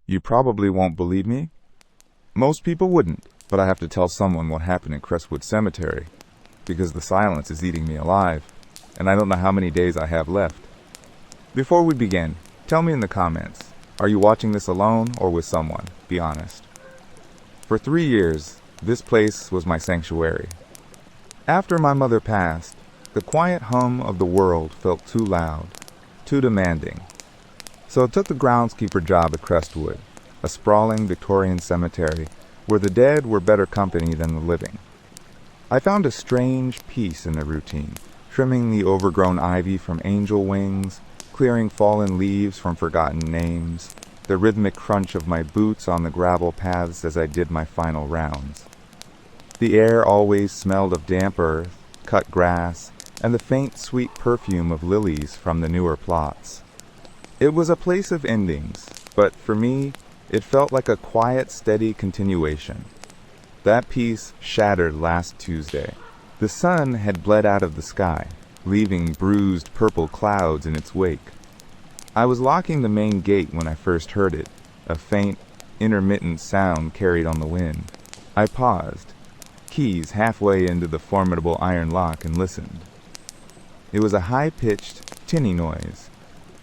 You probably won't believe me. Most people wouldn't, but I have to tell someone what happened in Crestwood Cemetery, because the silence is eating me alive, and I don't know how many days I have left. Before we begin, tell me in the comments, are you watching this alone or with someone? Be honest. For 3 years, this place was my sanctuary. After my mother passed, the quiet hum of the world felt too loud, too demanding. So I took the groundskeeper job at Crestwood, a sprawling Victorian cemetery where the dead were better company than the living. I found a strange peace in the routine, trimming the overgrown ivy from angel wings, clearing fallen leaves from forgotten names, the rhythmic crunch of my boots on the gravel paths as I did my final rounds. The air always smelled of damp earth, cut grass, and the faint, sweet perfume of lilies from the newer plots. It was a place of endings, but for me, it felt like a quiet, steady continuation. That peace shattered last Tuesday. The sun had bled out of the sky, leaving bruised purple clouds in its wake. I was locking the main gate when I first heard it, a faint, intermittent sound carried on the wind. I paused, keys halfway into the formidable iron lock, and listened. It was a high-pitched, tinny noise.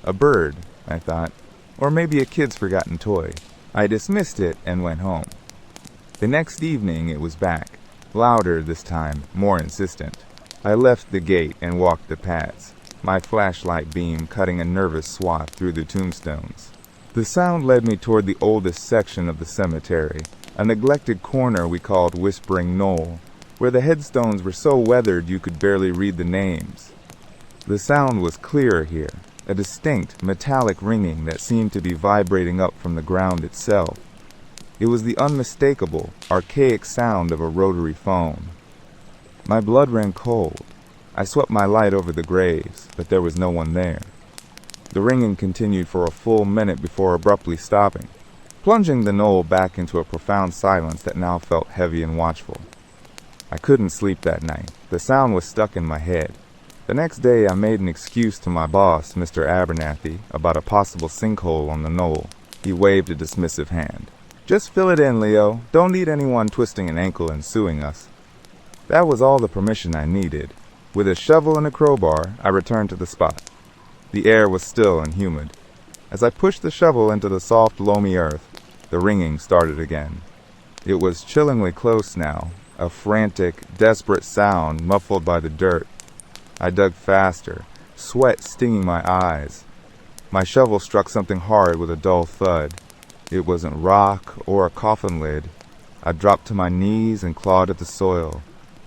A bird, I thought, or maybe a kid's forgotten toy. I dismissed it and went home. The next evening it was back, louder this time, more insistent. I left the gate and walked the paths, my flashlight beam cutting a nervous swath through the tombstones. The sound led me toward the oldest section of the cemetery, a neglected corner we called Whispering Knoll, where the headstones were so weathered you could barely read the names. The sound was clearer here, a distinct, metallic ringing that seemed to be vibrating up from the ground itself. It was the unmistakable, archaic sound of a rotary phone. My blood ran cold. I swept my light over the graves, but there was no one there. The ringing continued for a full minute before abruptly stopping, plunging the knoll back into a profound silence that now felt heavy and watchful. I couldn't sleep that night. The sound was stuck in my head. The next day I made an excuse to my boss, Mr. Abernathy, about a possible sinkhole on the knoll. He waved a dismissive hand. "Just fill it in, Leo. Don't need anyone twisting an ankle and suing us." That was all the permission I needed. With a shovel and a crowbar, I returned to the spot. The air was still and humid. As I pushed the shovel into the soft, loamy earth, the ringing started again. It was chillingly close now, a frantic, desperate sound muffled by the dirt. I dug faster, sweat stinging my eyes. My shovel struck something hard with a dull thud. It wasn't rock or a coffin lid. I dropped to my knees and clawed at the soil,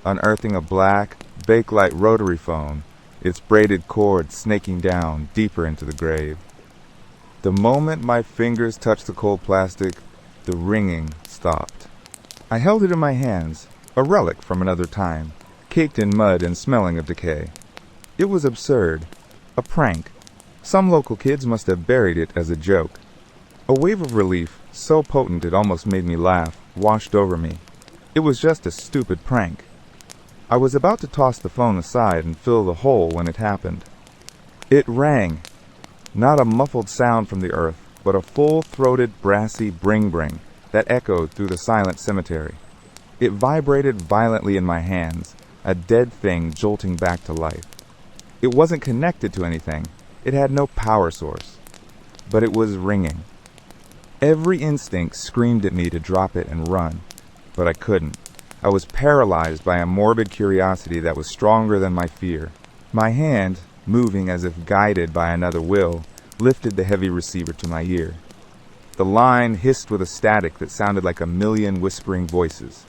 unearthing a black, bakelite rotary phone, its braided cord snaking down deeper into the grave. The moment my fingers touched the cold plastic, the ringing stopped. I held it in my hands, a relic from another time, caked in mud and smelling of decay. It was absurd, a prank. Some local kids must have buried it as a joke. A wave of relief, so potent it almost made me laugh, washed over me. It was just a stupid prank. I was about to toss the phone aside and fill the hole when it happened. It rang. Not a muffled sound from the earth, but a full-throated, brassy bring-bring that echoed through the silent cemetery. It vibrated violently in my hands, a dead thing jolting back to life. It wasn't connected to anything. It had no power source. But it was ringing. Every instinct screamed at me to drop it and run, but I couldn't. I was paralyzed by a morbid curiosity that was stronger than my fear. My hand, moving as if guided by another will, lifted the heavy receiver to my ear. The line hissed with a static that sounded like a million whispering voices.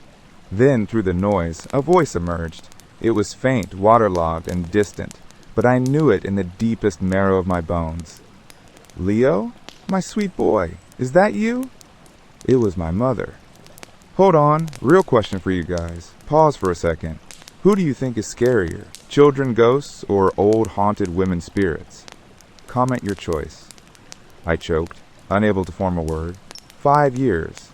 Then, through the noise, a voice emerged. It was faint, waterlogged, and distant, but I knew it in the deepest marrow of my bones. "Leo? My sweet boy, is that you?" It was my mother. Hold on, real question for you guys. Pause for a second. Who do you think is scarier, children ghosts or old haunted women spirits? Comment your choice. I choked, unable to form a word. 5 years.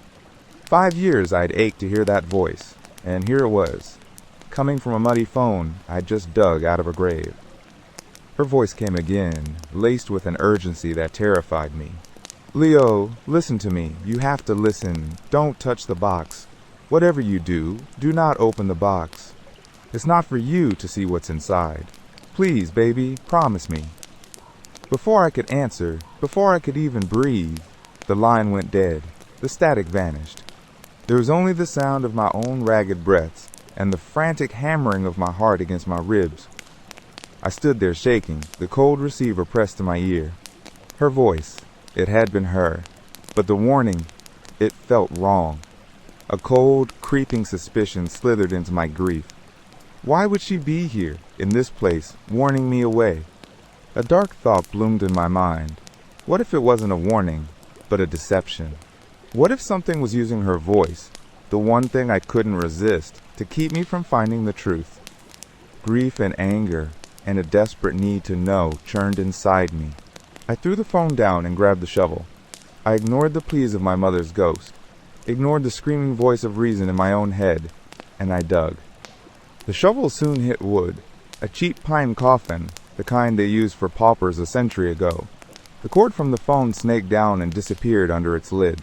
5 years I'd ached to hear that voice, and here it was, coming from a muddy phone I'd just dug out of a grave. Her voice came again, laced with an urgency that terrified me. Leo, listen to me. You have to listen. Don't touch the box. Whatever you do, do not open the box. It's not for you to see what's inside. Please, baby, promise me. Before I could answer, before I could even breathe, the line went dead. The static vanished. There was only the sound of my own ragged breaths and the frantic hammering of my heart against my ribs. I stood there shaking, the cold receiver pressed to my ear. Her voice, it had been her, but the warning, it felt wrong. A cold, creeping suspicion slithered into my grief. Why would she be here, in this place, warning me away? A dark thought bloomed in my mind. What if it wasn't a warning, but a deception? What if something was using her voice, the one thing I couldn't resist, to keep me from finding the truth? Grief and anger, and a desperate need to know churned inside me. I threw the phone down and grabbed the shovel. I ignored the pleas of my mother's ghost, ignored the screaming voice of reason in my own head, and I dug. The shovel soon hit wood, a cheap pine coffin, the kind they used for paupers a century ago. The cord from the phone snaked down and disappeared under its lid.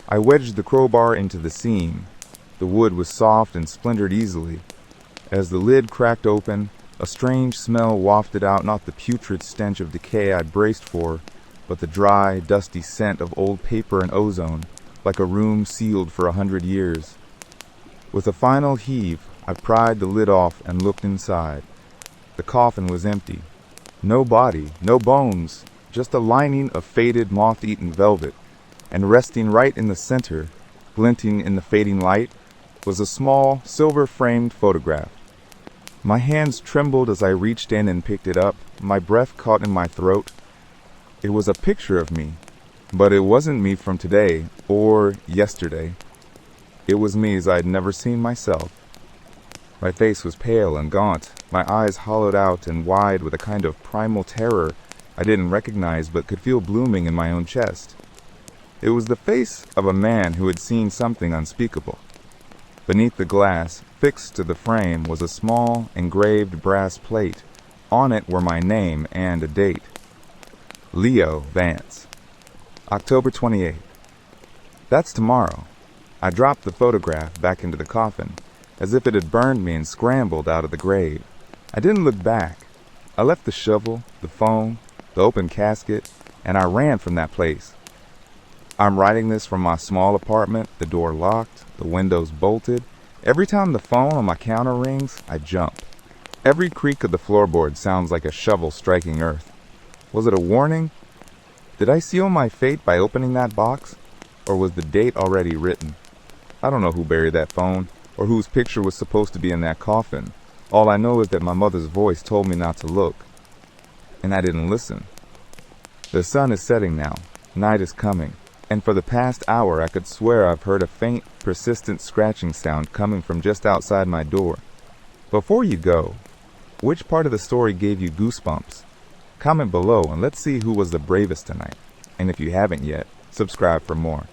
I wedged the crowbar into the seam. The wood was soft and splintered easily. As the lid cracked open, a strange smell wafted out, not the putrid stench of decay I'd braced for, but the dry, dusty scent of old paper and ozone, like a room sealed for 100 years. With a final heave, I pried the lid off and looked inside. The coffin was empty. No body, no bones, just a lining of faded, moth-eaten velvet, and resting right in the center, glinting in the fading light, was a small, silver-framed photograph. My hands trembled as I reached in and picked it up, my breath caught in my throat. It was a picture of me, but it wasn't me from today or yesterday. It was me as I had never seen myself. My face was pale and gaunt, my eyes hollowed out and wide with a kind of primal terror I didn't recognize but could feel blooming in my own chest. It was the face of a man who had seen something unspeakable. Beneath the glass, fixed to the frame, was a small, engraved brass plate. On it were my name and a date. Leo Vance. October 28th. That's tomorrow. I dropped the photograph back into the coffin, as if it had burned me and scrambled out of the grave. I didn't look back. I left the shovel, the phone, the open casket, and I ran from that place. I'm writing this from my small apartment, the door locked, the windows bolted. Every time the phone on my counter rings, I jump. Every creak of the floorboard sounds like a shovel striking earth. Was it a warning? Did I seal my fate by opening that box? Or was the date already written? I don't know who buried that phone, or whose picture was supposed to be in that coffin. All I know is that my mother's voice told me not to look. And I didn't listen. The sun is setting now. Night is coming. And for the past hour I could swear I've heard a faint, persistent scratching sound coming from just outside my door. Before you go, which part of the story gave you goosebumps? Comment below and let's see who was the bravest tonight. And if you haven't yet, subscribe for more.